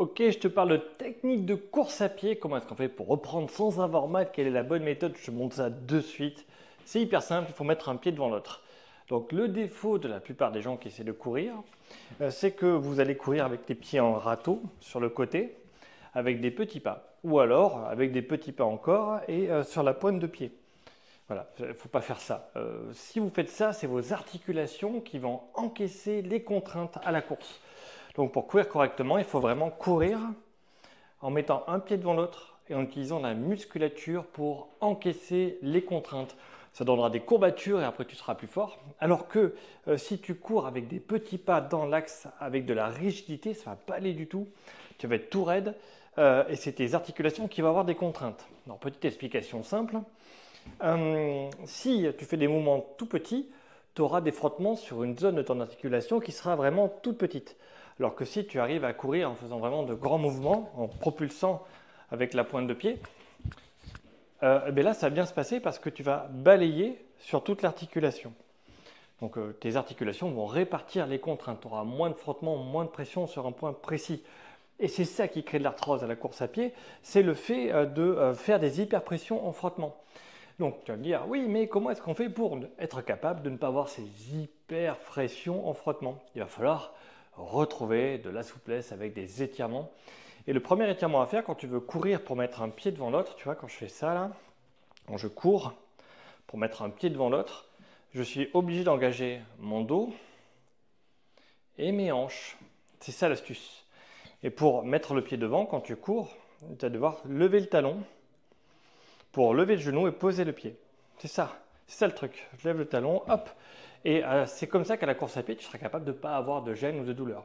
Ok, je te parle de technique de course à pied. Comment est-ce qu'on fait pour reprendre sans avoir mal? Quelle est la bonne méthode? Je te montre ça de suite. C'est hyper simple, il faut mettre un pied devant l'autre. Donc le défaut de la plupart des gens qui essaient de courir, c'est que vous allez courir avec les pieds en râteau sur le côté, avec des petits pas. Ou alors avec des petits pas encore et sur la pointe de pied. Voilà, il ne faut pas faire ça. Si vous faites ça, c'est vos articulations qui vont encaisser les contraintes à la course. Donc pour courir correctement, il faut vraiment courir en mettant un pied devant l'autre et en utilisant la musculature pour encaisser les contraintes. Ça donnera des courbatures et après tu seras plus fort. Alors que si tu cours avec des petits pas dans l'axe, avec de la rigidité, ça ne va pas aller du tout. Tu vas être tout raide et c'est tes articulations qui vont avoir des contraintes. Alors petite explication simple. Si tu fais des mouvements tout petits, tu auras des frottements sur une zone de ton articulation qui sera vraiment toute petite. Alors que si tu arrives à courir en faisant vraiment de grands mouvements, en propulsant avec la pointe de pied, là ça va bien se passer parce que tu vas balayer sur toute l'articulation. Donc tes articulations vont répartir les contraintes. Tu auras moins de frottement, moins de pression sur un point précis. Et c'est ça qui crée de l'arthrose à la course à pied, c'est le fait de faire des hyperpressions en frottement. Donc tu vas me dire, oui, mais comment est-ce qu'on fait pour être capable de ne pas avoir ces hyperpressions en frottement? Il va falloir retrouver de la souplesse avec des étirements. Et le premier étirement à faire quand tu veux courir pour mettre un pied devant l'autre, tu vois, quand je fais ça là, quand je cours pour mettre un pied devant l'autre, je suis obligé d'engager mon dos et mes hanches. C'est ça l'astuce. Et pour mettre le pied devant, quand tu cours, tu vas devoir lever le talon pour lever le genou et poser le pied. C'est ça le truc. Je lève le talon, hop. Et c'est comme ça qu'à la course à pied, tu seras capable de ne pas avoir de gêne ou de douleur.